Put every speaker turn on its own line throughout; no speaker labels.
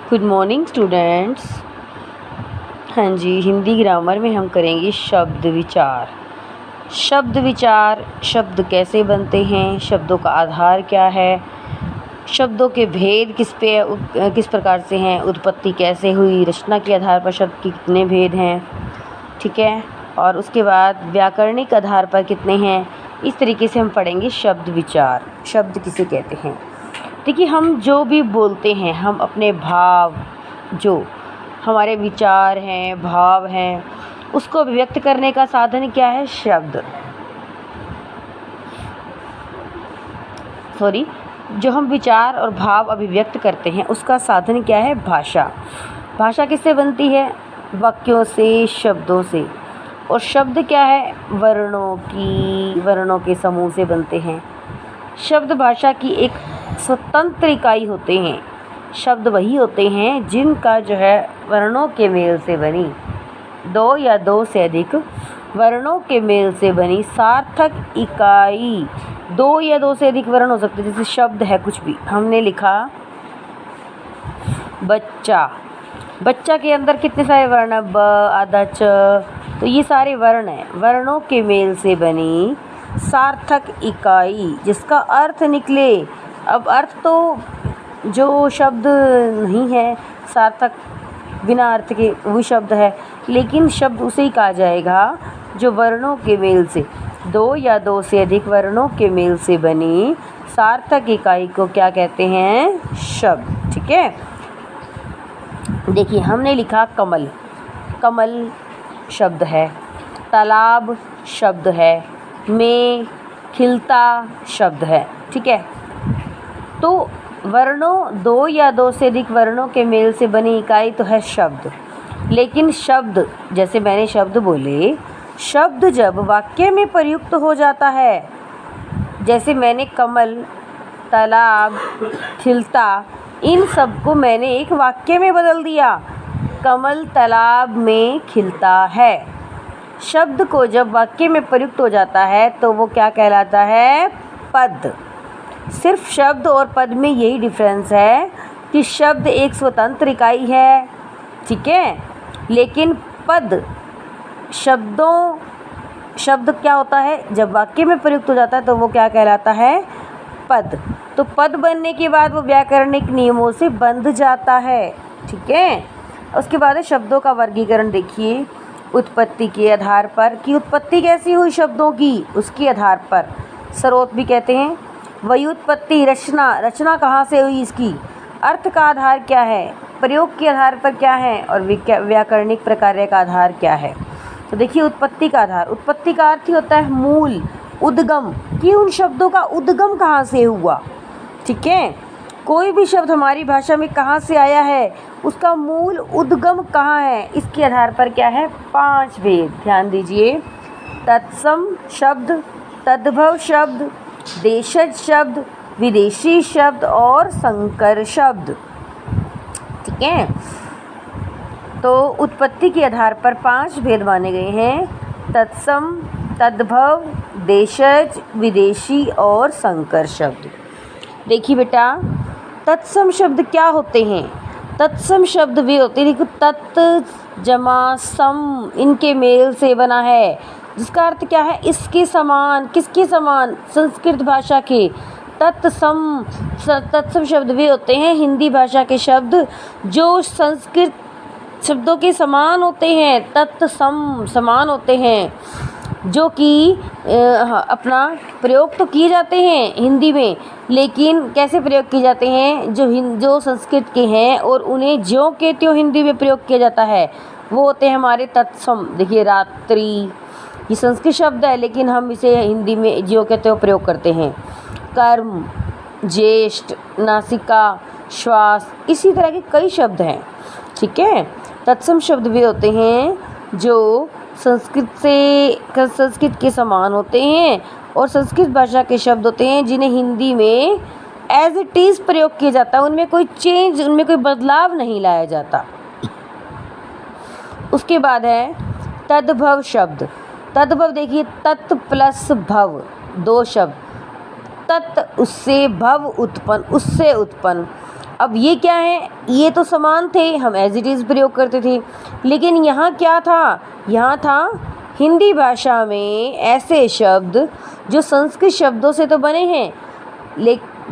Good morning students. हाँ जी, Hindi grammar में हम करेंगे शब्द विचार। शब्द विचार, शब्द कैसे बनते हैं, शब्दों का आधार क्या है, शब्दों के भेद किस प्रकार से हैं, उत्पत्ति कैसे हुई, रचना के आधार पर शब्द के कितने भेद हैं, ठीक है, और उसके बाद व्याकरणिक आधार पर कितने हैं। इस तरीके से हम पढ़ेंगे शब्द विचार। शब्द किसे कहते हैं? देखिए, हम जो भी बोलते हैं, हम अपने भाव, जो हमारे विचार हैं, भाव हैं, उसको अभिव्यक्त करने का साधन क्या है? शब्द। जो हम विचार और भाव अभिव्यक्त करते हैं उसका साधन क्या है? भाषा। भाषा किससे बनती है? वाक्यों से, शब्दों से। और शब्द क्या है? वर्णों के समूह से बनते हैं। शब्द भाषा की एक स्वतंत्र इकाई होते हैं। शब्द वही होते हैं जिनका जो है वर्णों के मेल से बनी, दो या दो से अधिक वर्णों के मेल से बनी सार्थक इकाई। दो या दो से अधिक वर्ण हो सकते हैं, जैसे शब्द है कुछ भी, हमने लिखा बच्चा। बच्चा के अंदर कितने सारे वर्ण है? ब, आधा च, तो ये सारे वर्ण हैं। वर्णों के मेल से बनी सार्थक इकाई जिसका अर्थ निकले। अब अर्थ तो जो शब्द नहीं है, सार्थक बिना अर्थ के वही शब्द है, लेकिन शब्द उसे ही कहा जाएगा जो वर्णों के मेल से, दो या दो से अधिक वर्णों के मेल से बनी सार्थक इकाई को क्या कहते हैं? शब्द। ठीक है, देखिए हमने लिखा कमल। कमल शब्द है। तालाब शब्द है। में, खिलता शब्द है। ठीक है, तो वर्णों, दो या दो से अधिक वर्णों के मेल से बनी इकाई तो है शब्द। लेकिन शब्द, जैसे मैंने शब्द बोले, शब्द जब वाक्य में प्रयुक्त हो जाता है, जैसे मैंने कमल, तालाब, खिलता, इन सबको मैंने एक वाक्य में बदल दिया। कमल तालाब में खिलता है। शब्द को जब वाक्य में प्रयुक्त हो जाता है तो वो क्या कहलाता है? पद। सिर्फ शब्द और पद में यही डिफरेंस है कि शब्द एक स्वतंत्र इकाई है, ठीक है, लेकिन पद, शब्द क्या होता है? जब वाक्य में प्रयुक्त हो जाता है तो वो क्या कहलाता है? पद। तो पद बनने के बाद वो व्याकरणिक नियमों से बंध जाता है। ठीक है, उसके बाद है शब्दों का वर्गीकरण। देखिए, उत्पत्ति के आधार पर कि उत्पत्ति कैसी हुई शब्दों की, उसके आधार पर स्रोत भी कहते हैं। व्युत्पत्ति, रचना कहाँ से हुई इसकी, अर्थ का आधार क्या है, प्रयोग के आधार पर क्या है, और व्याकरणिक प्रकार्य का आधार क्या है। तो देखिए, उत्पत्ति का आधार, उत्पत्ति का अर्थ ही होता है मूल, उद्गम, कि उन शब्दों का उद्गम कहाँ से हुआ। ठीक है, कोई भी शब्द हमारी भाषा में कहाँ से आया है, उसका मूल उद्गम कहाँ है, इसके आधार पर क्या है? 5 भेद। ध्यान दीजिए, तत्सम शब्द, तद्भव शब्द, देशज शब्द, विदेशी शब्द और संकर शब्द। ठीक है, तो उत्पत्ति के आधार पर 5 भेद माने गए हैं: तत्सम, तद्भव, देशज, विदेशी और संकर शब्द। देखिए बेटा, तत्सम शब्द क्या होते हैं? तत्सम शब्द वे होते हैं, देखो, तत् जमा सम, इनके मेल से बना है, जिसका अर्थ क्या है? इसके समान। किसके समान? संस्कृत भाषा के। तत्सम शब्द वे होते हैं, हिंदी भाषा के शब्द जो संस्कृत शब्दों के समान होते हैं, तत्सम समान होते हैं, जो कि अपना प्रयोग तो किए जाते हैं हिंदी में, लेकिन कैसे प्रयोग किए जाते हैं? जो संस्कृत के हैं और उन्हें ज्यों के त्यों हिंदी में प्रयोग किया जाता है, वो होते हैं हमारे तत्सम। देखिए, रात्रि, ये संस्कृत शब्द है लेकिन हम इसे हिंदी में ज्यों के त्यों प्रयोग करते हैं। कर्म, ज्येष्ठ, नासिका, श्वास, इसी तरह के कई शब्द हैं। ठीक है, तत्सम शब्द वे होते हैं जो संस्कृत के समान होते हैं और संस्कृत भाषा के शब्द होते हैं जिन्हें हिंदी में एज इट इज़ प्रयोग किया जाता है, उनमें कोई चेंज, उनमें कोई बदलाव नहीं लाया जाता। उसके बाद है तद्भव शब्द। तद्भव, देखिए, तत् प्लस भव, 2 शब्द, तत् उससे, भव उत्पन्न, उससे उत्पन्न। अब ये क्या है, ये तो समान थे, हम एज इट इज़ प्रयोग करते थे, लेकिन यहाँ क्या था, यहाँ था हिंदी भाषा में ऐसे शब्द जो संस्कृत शब्दों से तो बने हैं,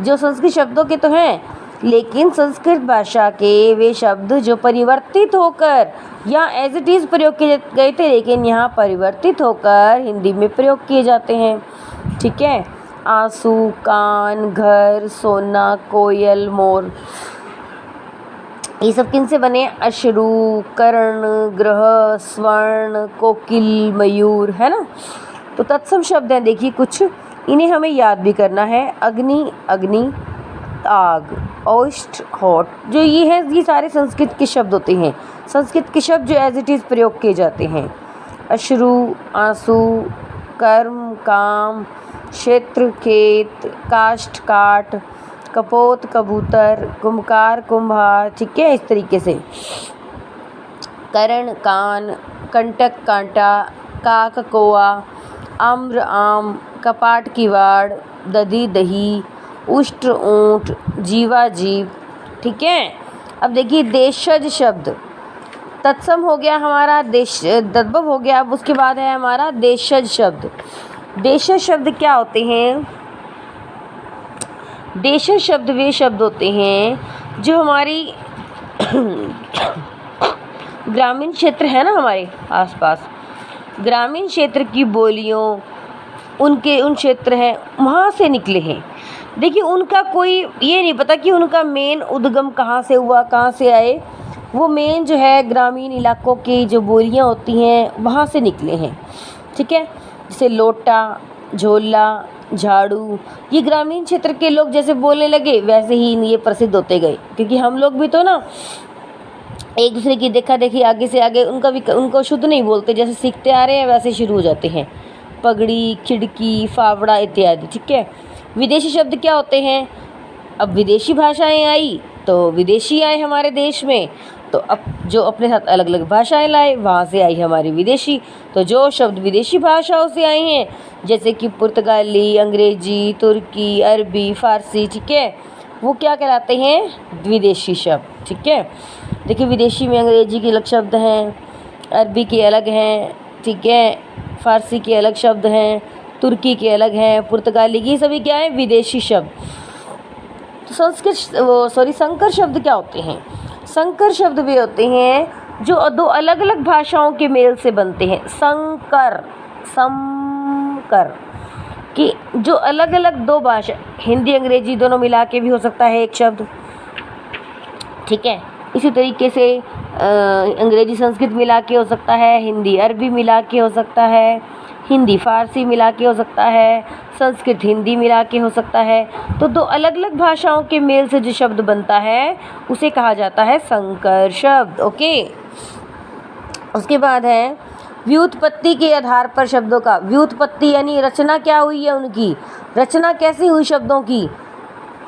जो संस्कृत शब्दों के तो हैं, लेकिन संस्कृत भाषा के वे शब्द जो परिवर्तित होकर यहाँ एज इट इज़ प्रयोग किए गए थे, लेकिन यहाँ परिवर्तित होकर हिंदी में प्रयोग किए जाते हैं। ठीक है, आंसू, कान, घर, सोना, कोयल, मोर, ये सब किन से बने? अश्रु, कर्ण, ग्रह, स्वर्ण, कोकिल, मयूर, है ना। तो तत्सम शब्द हैं, देखिए कुछ, इन्हें हमें याद भी करना है। अग्नि, अग्नि, आग, ओष्ठ, होठ, जो ये है, ये सारे संस्कृत के शब्द होते हैं, संस्कृत के शब्द जो एज इट इज़ प्रयोग किए जाते हैं। अश्रु, आंसू, कर्म, काम, क्षेत्र, खेत, काष्ठ, काट, कपोत, कबूतर, कुम्भकार, कुम्हार। ठीक है, इस तरीके से। कर्ण, कान, कंटक, कांटा, काक, कौआ, आम्र, आम, कपाट, किवाड़, दधी, दही, उष्ट, ऊंट, जीवा, जीव। ठीक है, अब देखिए देशज शब्द, तत्सम हो गया हमारा, देश तद्भव हो गया। अब उसके बाद है हमारा देशज शब्द। देशज शब्द क्या होते हैं? देशज शब्द वे शब्द होते हैं जो हमारी ग्रामीण क्षेत्र है ना, हमारे आसपास ग्रामीण क्षेत्र की बोलियों, उनके उन क्षेत्र हैं वहाँ से निकले हैं। देखिए उनका कोई ये नहीं पता कि उनका मेन उद्गम कहाँ से हुआ, कहाँ से आए, वो मेन जो है ग्रामीण इलाकों की जो बोलियाँ होती हैं वहाँ से निकले हैं। ठीक है, जैसे लोटा, झोला, झाड़ू, ये ग्रामीण क्षेत्र के लोग जैसे बोलने लगे वैसे ही ये प्रसिद्ध होते गए, क्योंकि हम लोग भी तो ना एक दूसरे की देखा देखी आगे से आगे उनको शुद्ध नहीं बोलते, जैसे सीखते आ रहे हैं वैसे शुरू हो जाते हैं। पगड़ी, खिड़की, फावड़ा इत्यादि। ठीक है, विदेशी शब्द क्या होते हैं? अब विदेशी भाषाएं आई तो विदेशी आए हमारे देश में, तो अब जो अपने साथ अलग अलग भाषाएं लाए वहाँ से आई हमारी विदेशी। तो जो शब्द विदेशी भाषाओं से आई हैं, जैसे कि पुर्तगाली, अंग्रेजी, तुर्की, अरबी, फारसी, ठीक है, वो क्या कहलाते हैं? विदेशी शब्द। ठीक है, देखिए विदेशी में अंग्रेजी के अलग शब्द हैं, अरबी के अलग हैं, ठीक है, फारसी के अलग शब्द हैं, तुर्की के अलग हैं, पुर्तगाली की, सभी क्या है? विदेशी शब्द। तो संकर शब्द क्या होते हैं? संकर शब्द वे होते हैं जो दो अलग अलग भाषाओं के मेल से बनते हैं। संकर कि जो अलग अलग दो भाषा, हिंदी अंग्रेजी दोनों मिला के भी हो सकता है एक शब्द। ठीक है, इसी तरीके से अंग्रेजी संस्कृत मिला के हो सकता है, हिंदी अरबी मिला के हो सकता है, हिंदी फारसी मिला के हो सकता है, संस्कृत हिंदी मिला के हो सकता है। तो दो अलग अलग भाषाओं के मेल से जो शब्द बनता है उसे कहा जाता है संकर शब्द। ओके, उसके बाद है व्युत्पत्ति के आधार पर शब्दों का। व्युत्पत्ति यानी रचना क्या हुई है, उनकी रचना कैसे हुई शब्दों की,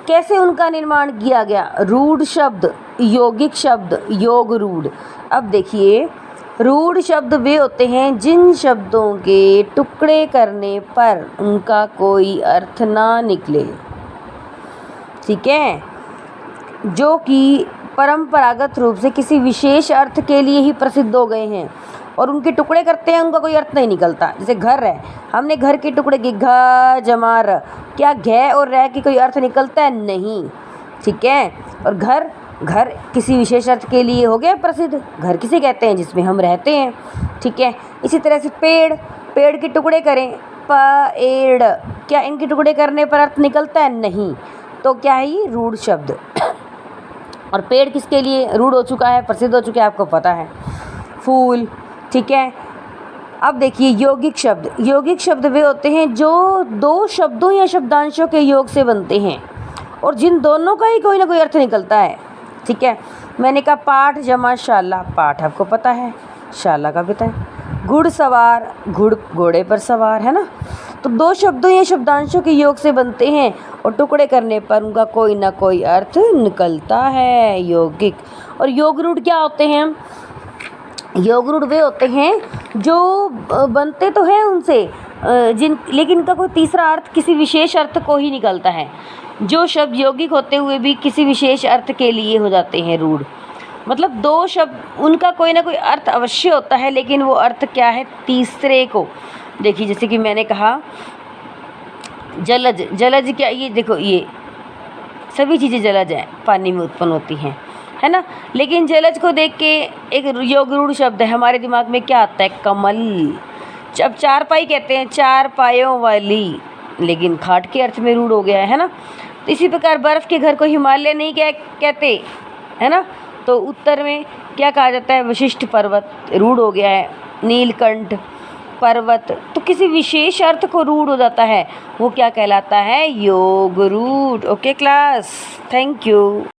कैसे उनका निर्माण किया गया। रूढ़ शब्द, यौगिक शब्द, योग रूढ़। अब देखिए रूढ़ शब्द वे होते हैं जिन शब्दों के टुकड़े करने पर उनका कोई अर्थ ना निकले। ठीक है, जो कि परंपरागत रूप से किसी विशेष अर्थ के लिए ही प्रसिद्ध हो गए हैं और उनके टुकड़े करते हैं, उनका कोई अर्थ नहीं निकलता। जैसे घर है, हमने घर के टुकड़े की घ जमा र, क्या घ और रह की कोई अर्थ निकलता है? नहीं। ठीक है, और घर किसी विशेष अर्थ के लिए हो गया प्रसिद्ध। घर किसे कहते हैं? जिसमें हम रहते हैं। ठीक है, इसी तरह से पेड़ के टुकड़े करें, पेड़, क्या इनके टुकड़े करने पर अर्थ निकलता है? नहीं। तो क्या है ये? रूढ़ शब्द। और पेड़ किसके लिए रूढ़ हो चुका है, प्रसिद्ध हो चुका है, आपको पता है। फूल। ठीक है, अब देखिए यौगिक शब्द वे होते हैं जो दो शब्दों या शब्दांशों के योग से बनते हैं और जिन दोनों का ही कोई ना कोई अर्थ निकलता है। ठीक है, मैंने कहा पाठ जमा शाला, पाठ आपको पता है, शाला का पता है। घुड़सवार, घोड़े पर सवार, है ना। तो दो शब्दों या शब्दांशों के योग से बनते हैं और टुकड़े करने पर उनका कोई ना कोई अर्थ निकलता है, यौगिक। और योग रूढ़ क्या होते हैं? योग रूढ़ वे होते हैं जो बनते तो हैं उनसे लेकिन इनका कोई तीसरा अर्थ किसी विशेष अर्थ को ही निकलता है। जो शब्द यौगिक होते हुए भी किसी विशेष अर्थ के लिए हो जाते हैं रूढ़। मतलब दो शब्द उनका कोई ना कोई अर्थ अवश्य होता है, लेकिन वो अर्थ क्या है तीसरे को। देखिए जैसे कि मैंने कहा जलज, जलज क्या, ये देखो ये सभी चीज़ें जलज हैं, पानी में उत्पन्न होती हैं, है ना। लेकिन जलज को देख के एक योग रूढ़ शब्द है, हमारे दिमाग में क्या आता है, कमल। जब चारपाई कहते हैं चार पायों वाली, लेकिन खाट के अर्थ में रूढ़ हो गया है ना। तो इसी प्रकार बर्फ़ के घर को हिमालय नहीं कहते, है ना। तो उत्तर में क्या कहा जाता है, वशिष्ठ पर्वत, रूढ़ हो गया है। नीलकंठ पर्वत, तो किसी विशेष अर्थ को रूढ़ हो जाता है, वो क्या कहलाता है, योग रूढ़। Okay class, thank you.